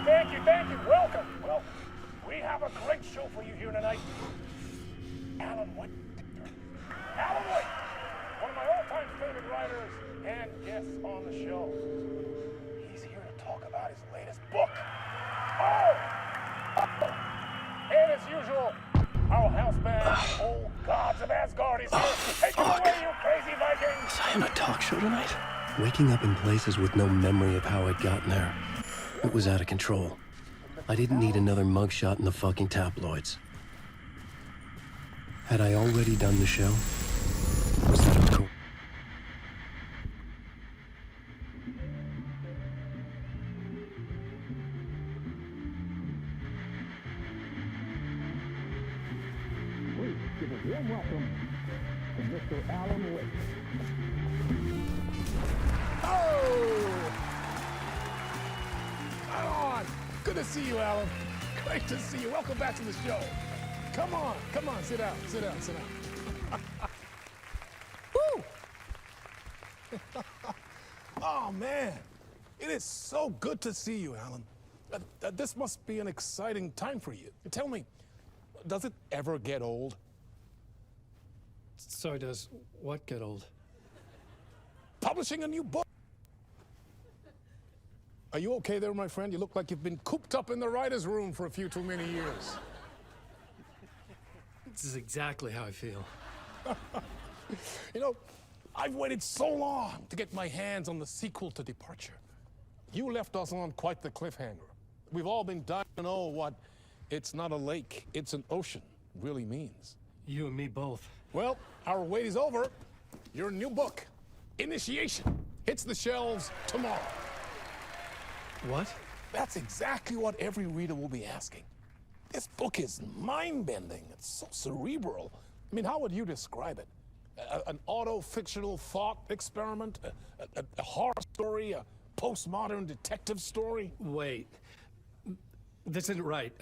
Thank you. Welcome. Well, we have a great show for you here tonight. Alan Wake, one of my all-time favorite writers and guests on the show. He's here to talk about his latest book. Oh! And as usual, our house band, old gods of Asgard, is here. Take it away, you crazy Vikings! Was I on a talk show tonight? Waking up in places with no memory of how I'd gotten there. It was out of control. I didn't need another mugshot in the fucking tabloids. Had I already done the show? Was that a cool? Please give a warm welcome to Mr. Alan Wake. Oh! Alan! Good to see you, Alan. Great to see you. Welcome back to the show. Come on, sit down. Woo! Oh, man. It is so good to see you, Alan. This must be an exciting time for you. Tell me, does it ever get old? Sorry, does what get old? Publishing a new book. Are you okay there, my friend? You look like you've been cooped up in the writer's room for a few too many years. This is exactly how I feel. You know, I've waited so long to get my hands on the sequel to Departure. You left us on quite the cliffhanger. We've all been dying to know what "it's not a lake, it's an ocean" really means. You and me both. Well, our wait is over. Your new book, Initiation, hits the shelves tomorrow. What? That's exactly what every reader will be asking. This book is mind-bending. It's so cerebral. I mean, how would you describe it? An auto-fictional thought experiment? A horror story? A postmodern detective story? Wait. This isn't right.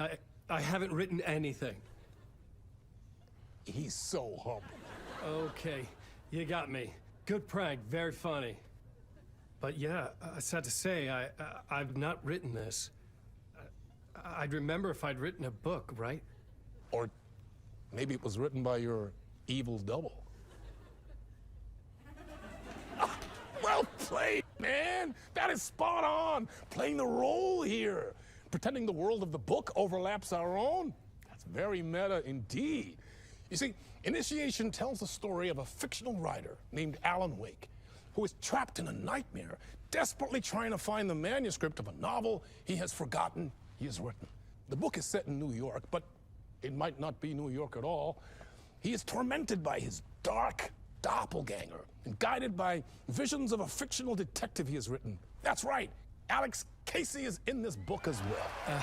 I haven't written anything. He's so humble. Okay, you got me. Good prank, very funny. But yeah, sad to say, I've not written this. I'd remember if I'd written a book, right? Or maybe it was written by your evil double. Well played, man. That is spot on. Playing the role here. Pretending the world of the book overlaps our own. That's very meta indeed. You see, Initiation tells the story of a fictional writer named Alan Wake, who is trapped in a nightmare, desperately trying to find the manuscript of a novel he has forgotten he has written. The book is set in New York, but it might not be New York at all. He is tormented by his dark doppelganger and guided by visions of a fictional detective he has written. That's right, Alex Casey is in this book as well.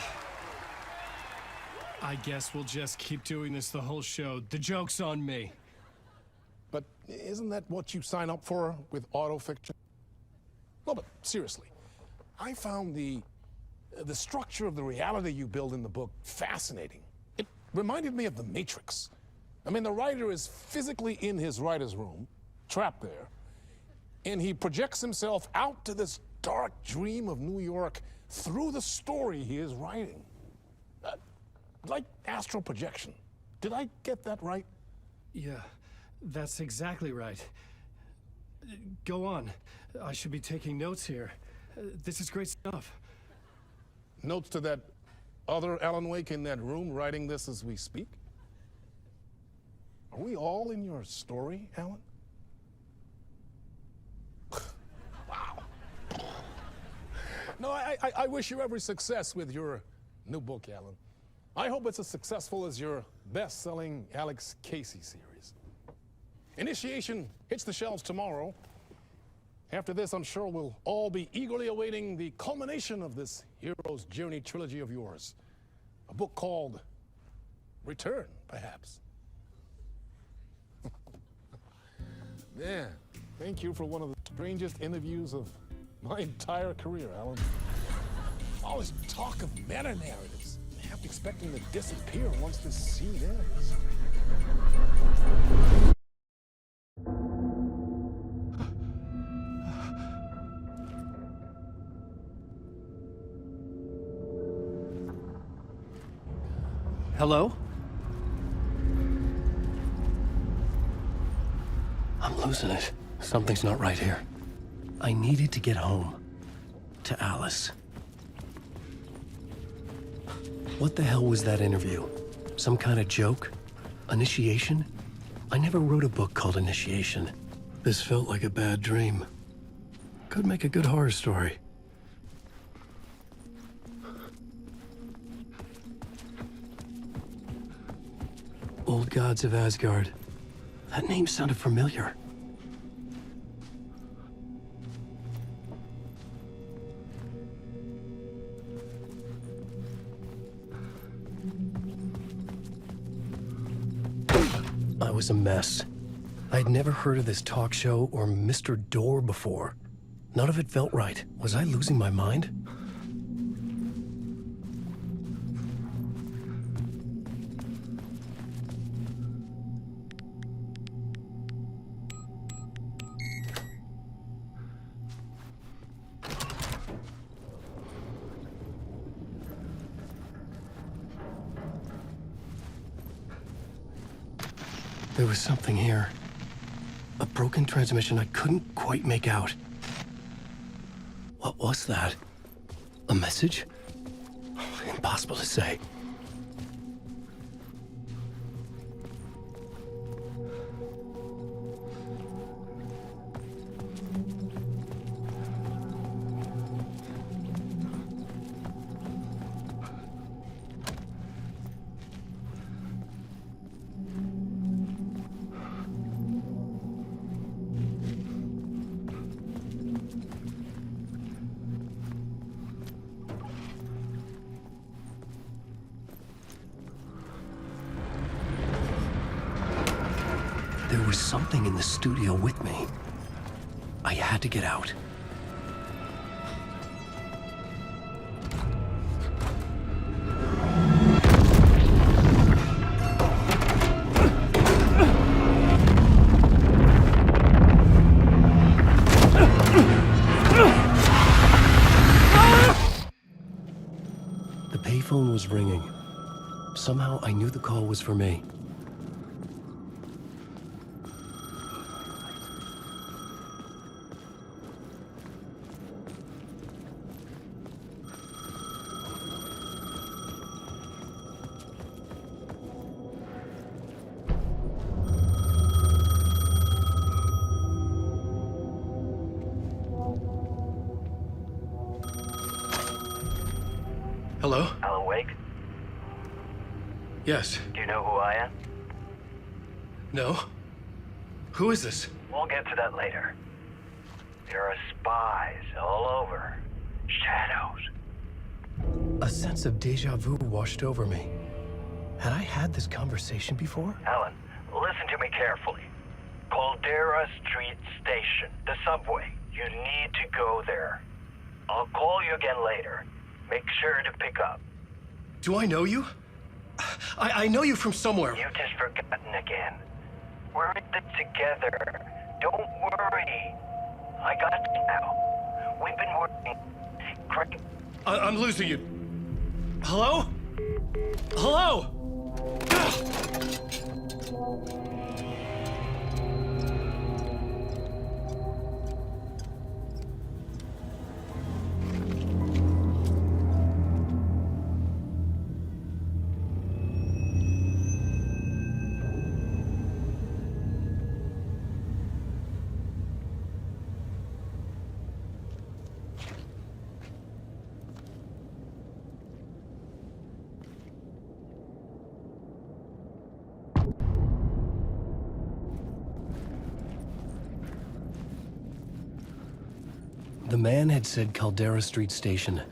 I guess we'll just keep doing this the whole show. The joke's on me. But isn't that what you sign up for with autofiction? No, but seriously, I found the structure of the reality you build in the book fascinating. It reminded me of The Matrix. I mean, the writer is physically in his writer's room, trapped there, and he projects himself out to this dark dream of New York through the story he is writing. Like astral projection. Did I get that right? Yeah, that's exactly right. Go on. I should be taking notes here. This is great stuff. Notes to that other Alan Wake in that room writing this as we speak? Are we all in your story, Alan? Wow. No, I wish you every success with your new book, Alan. I hope it's as successful as your best-selling Alex Casey series. Initiation hits the shelves tomorrow. After this, I'm sure we'll all be eagerly awaiting the culmination of this hero's journey trilogy of yours. A book called Return, perhaps. Man, thank you for one of the strangest interviews of my entire career, Alan. All this talk of meta-narratives. I'm expecting to disappear once this scene ends. Hello? I'm losing it. Something's not right here. I needed to get home. To Alice. What the hell was that interview? Some kind of joke? Initiation? I never wrote a book called Initiation. This felt like a bad dream. Could make a good horror story. Old Gods of Asgard. That name sounded familiar. I was a mess. I'd never heard of this talk show or Mr. Door before. None of it felt right. Was I losing my mind? There was something here. A broken transmission I couldn't quite make out. What was that? A message? Impossible to say. There was something in the studio with me. I had to get out. The payphone was ringing. Somehow I knew the call was for me. Hello? Alan Wake? Yes. Do you know who I am? No? Who is this? We'll get to that later. There are spies all over. Shadows. A sense of déjà vu washed over me. Had I had this conversation before? Alan, listen to me carefully. Caldera Street Station, the subway. You need to go there. I'll call you again later. Make sure to pick up. Do I know you? I know you from somewhere. You've just forgotten again. We're in this together. Don't worry. I got you now. We've been working. Great. I'm losing you. Hello? Hello? The man had said Caldera Street Station.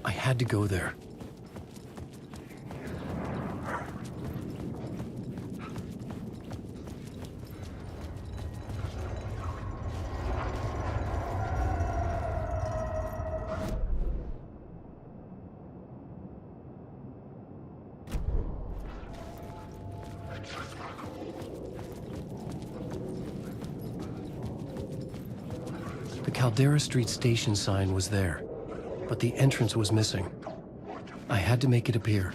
I had to go there. The Caldera Street Station sign was there, but the entrance was missing. I had to make it appear.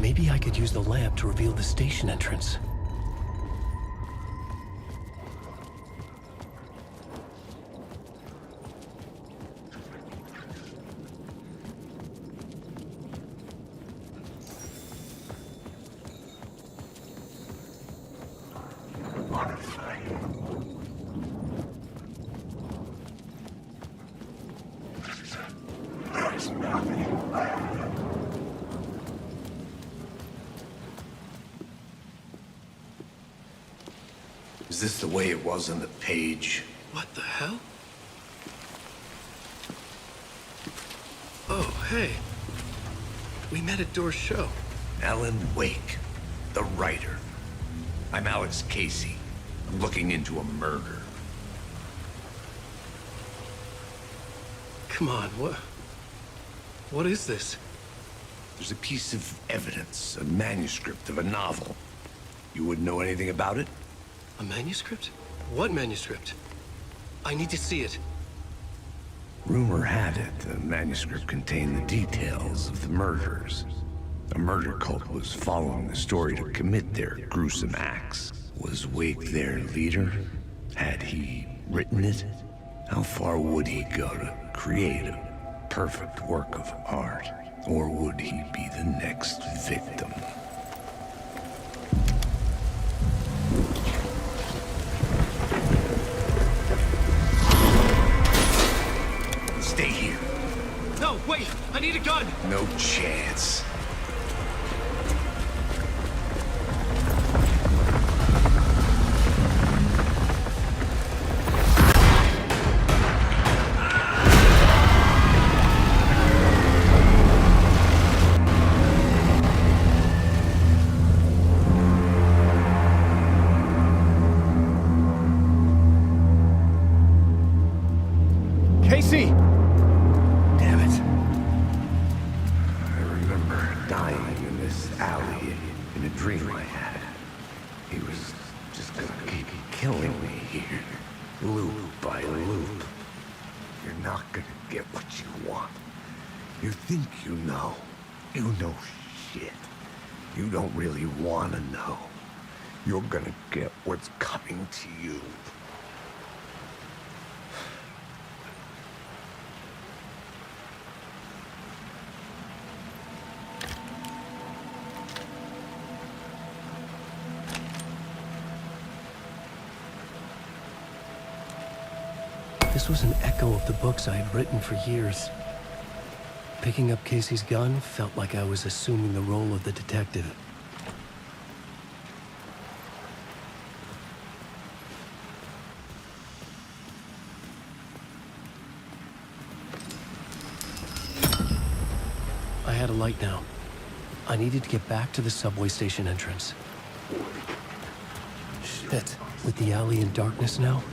Maybe I could use the lamp to reveal the station entrance. Is this the way it was on the page? What the hell? Oh, hey. We met at Door's show. Alan Wake, the writer. I'm Alex Casey. I'm looking into a murder. Come on, what is this? There's a piece of evidence, a manuscript of a novel. You wouldn't know anything about it? A manuscript? What manuscript? I need to see it. Rumor had it the manuscript contained the details of the murders. A murder cult was following the story to commit their gruesome acts. Was Wake their leader? Had he written it? How far would he go to create a perfect work of art? Or would he be the next victim? Stay here. No, wait! I need a gun! No chance. Casey! Damn it. I remember dying in this alley in a dream I had. He was just gonna keep killing me here, loop by loop. You're not gonna get what you want. You think you know. You know shit. You don't really want to know. You're gonna get what's coming to you. This was an echo of the books I had written for years. Picking up Casey's gun felt like I was assuming the role of the detective. I had a light now. I needed to get back to the subway station entrance. Shit. With the alley in darkness now,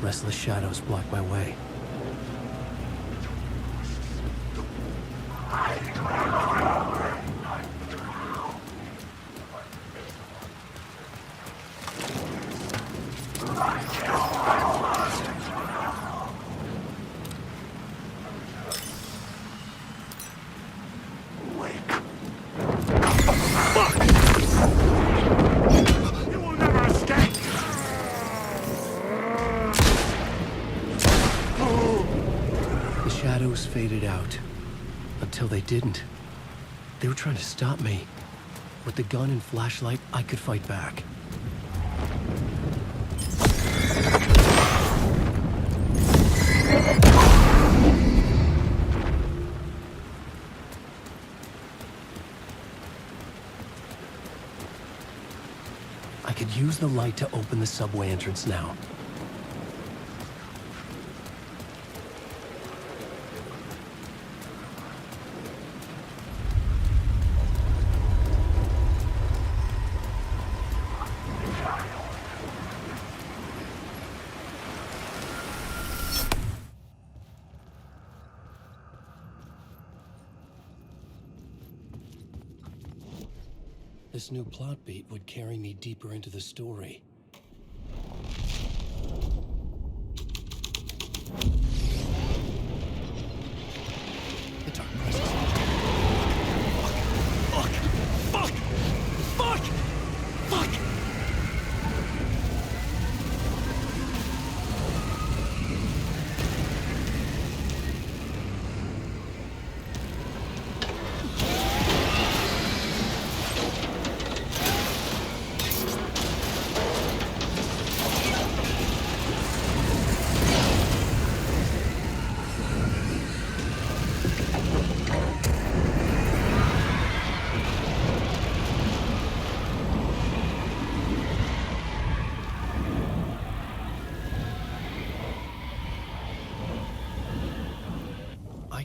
restless shadows block my way. Shadows faded out, until they didn't. They were trying to stop me. With the gun and flashlight, I could fight back. I could use the light to open the subway entrance now. This new plot beat would carry me deeper into the story. The dark presence. Fuck! Fuck! Fuck!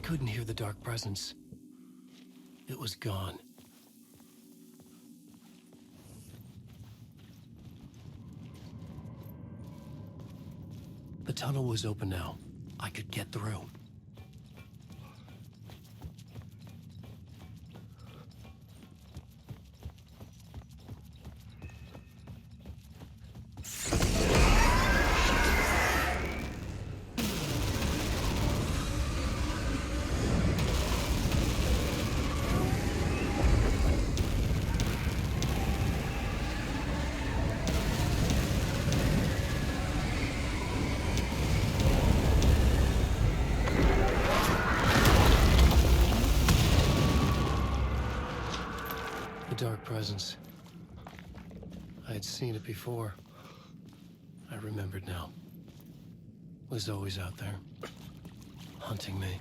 couldn't hear the dark presence. It was gone. The tunnel was open now. I could get through. The dark presence. I had seen it before. I remembered now. It was always out there, hunting me.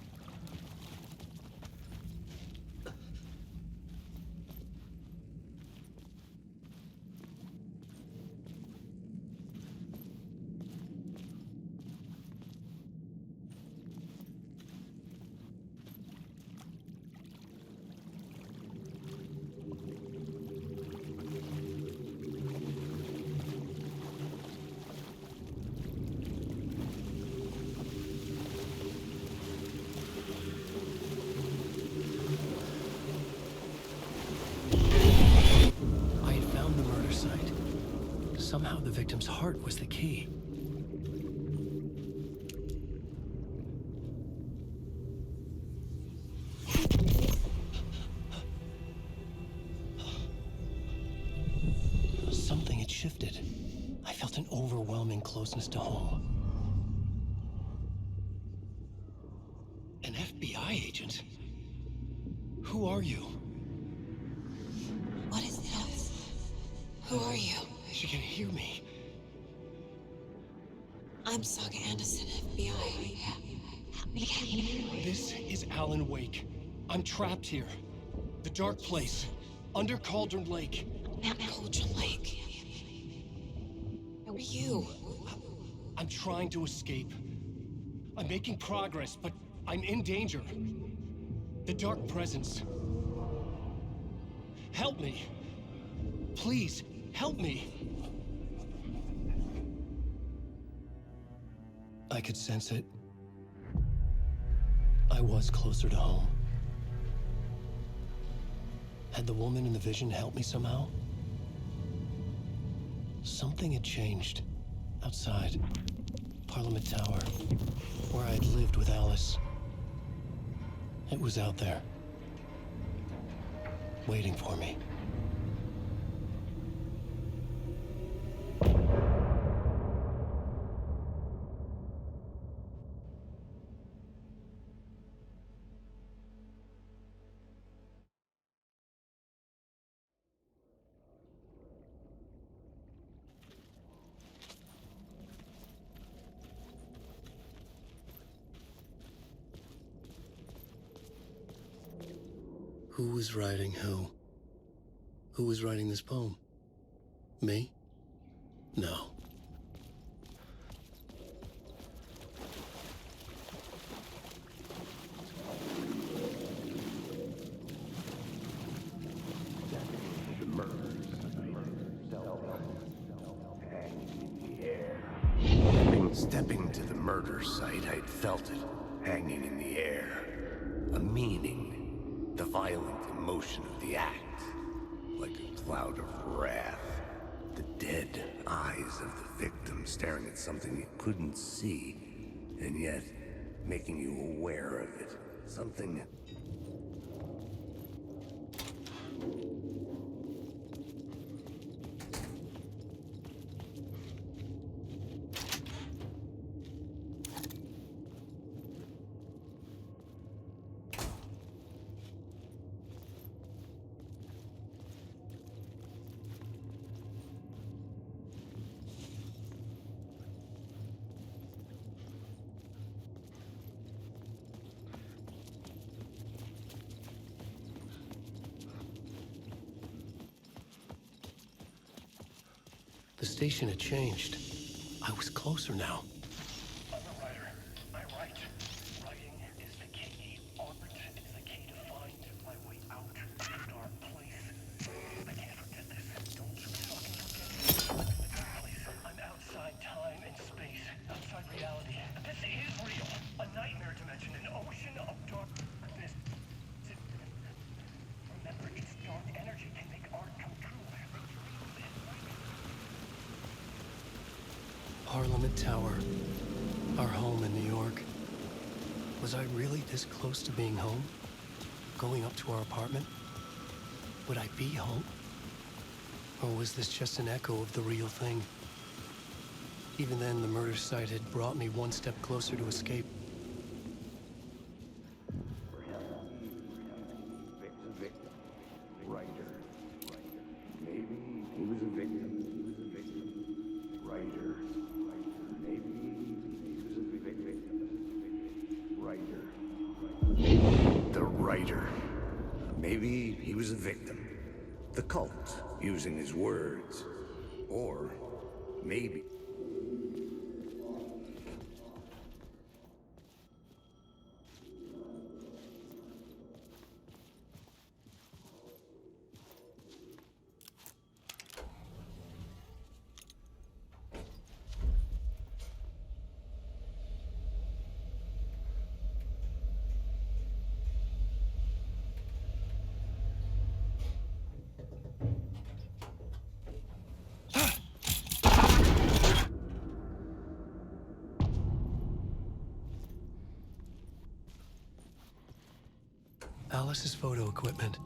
Somehow the victim's heart was the key. Something had shifted. I felt an overwhelming closeness to home. An FBI agent? Who are you? What is this? Who are you? She can hear me. I'm Saga Anderson, FBI. Help me get you. This is Alan Wake. I'm trapped here. The dark place. Under Cauldron Lake. Cauldron Lake. Who are you? I'm trying to escape. I'm making progress, but I'm in danger. The dark presence. Help me. Please, help me. I could sense it. I was closer to home. Had the woman in the vision helped me somehow? Something had changed. Outside. Parliament Tower. Where I had lived with Alice. It was out there. Waiting for me. Who was writing who? Who was writing this poem? Me? No. Stepping to the murder site, I'd felt it, hanging in the air. A meaning, the violent emotion of the act, like a cloud of wrath. The dead eyes of the victim staring at something you couldn't see, and yet making you aware of it. Something... The station had changed. I was closer now. I'm a writer. I write. Writing is the key. Parliament Tower, our home in New York. Was I really this close to being home? Going up to our apartment? Would I be home? Or was this just an echo of the real thing? Even then, the murder site had brought me one step closer to escape. Writer. Maybe he was a victim. Writer. Maybe he was a victim. Writer. The writer. Maybe he was a victim. The cult, using his words. Or maybe... Alice's photo equipment,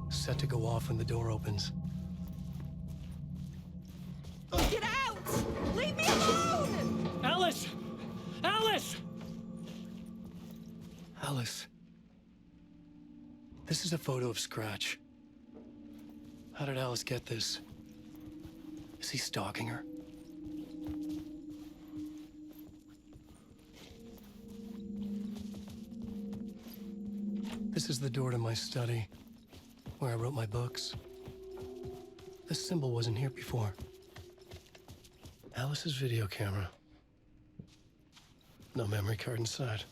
set to go off when the door opens. Get out! Leave me alone! Alice! Alice! Alice. This is a photo of Scratch. How did Alice get this? Is he stalking her? This is the door to my study, where I wrote my books. This symbol wasn't here before. Alice's video camera. No memory card inside.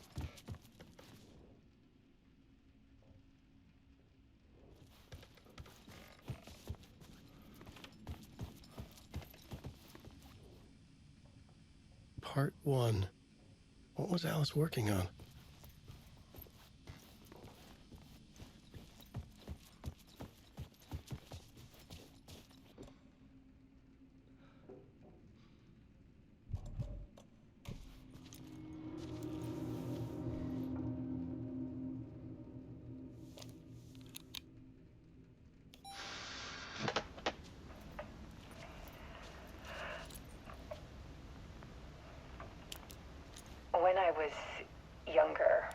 Part 1. What was Alice working on? When I was younger,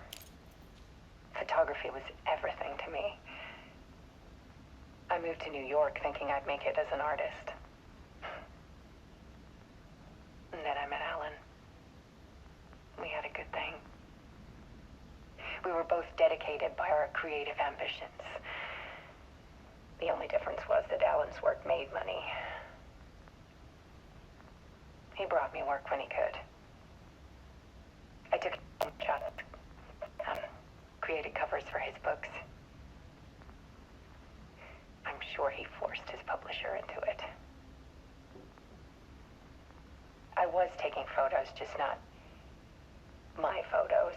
photography was everything to me. I moved to New York thinking I'd make it as an artist. And then I met Alan. We had a good thing. We were both dedicated by our creative ambitions. The only difference was that Alan's work made money. He brought me work when he could. I took shots, created covers for his books. I'm sure he forced his publisher into it. I was taking photos, just not my photos.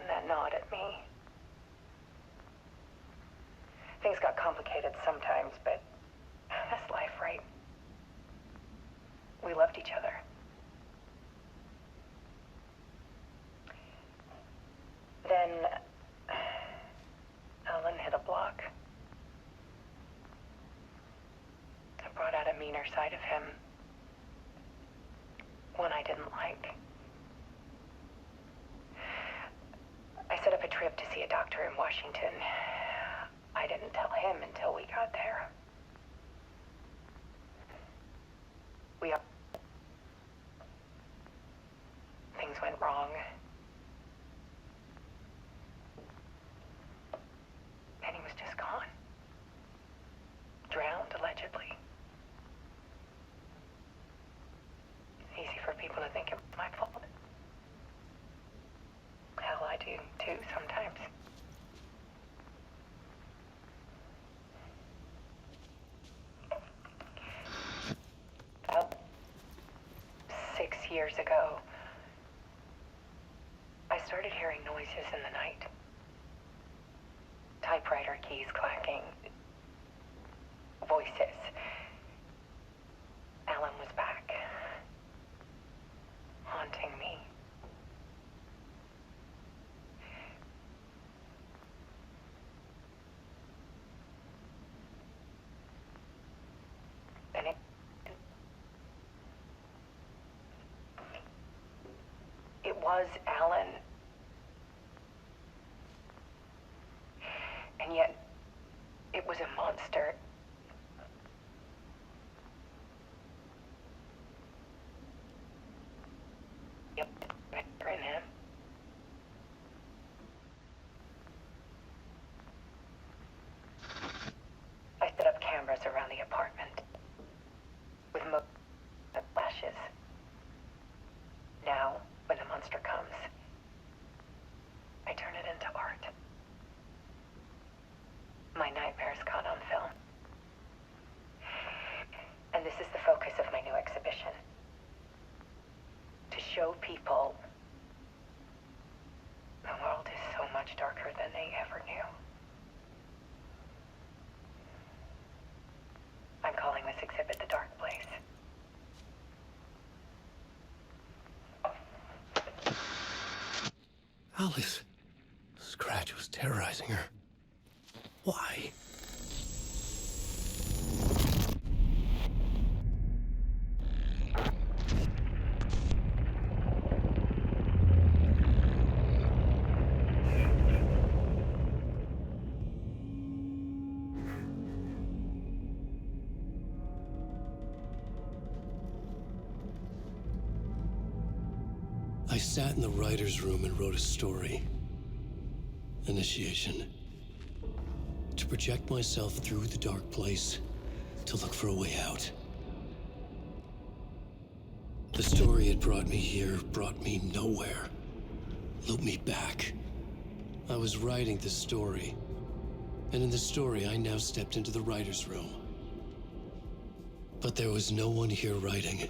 And that gnawed at me. Things got complicated sometimes, but that's life, right? We loved each other. Then Alan hit a block. It brought out a meaner side of him. One I didn't like. I set up a trip to see a doctor in Washington. I didn't tell him until we got there. Things went wrong. And he was just gone. Drowned, allegedly. Easy for people to think it was my fault. Hell, I do too sometimes. About 6 years ago, I started hearing noises in the night. Typewriter keys clacking. Voices. was Alan. And yet, it was a monster. Yep, in him. I set up cameras around the apartment with flashes. Now, when the monster comes, I turn it into art. My nightmares caught on film. And this is the focus of my new exhibition. To show people the world is so much darker than they ever knew. I'm calling this exhibit The Dark Place. Alice. Scratch was terrorizing her. Why? I sat in the writer's room and wrote a story. Initiation. To project myself through the dark place, to look for a way out. The story had brought me here, brought me nowhere. Looped me back. I was writing the story. And in the story, I now stepped into the writer's room. But there was no one here writing.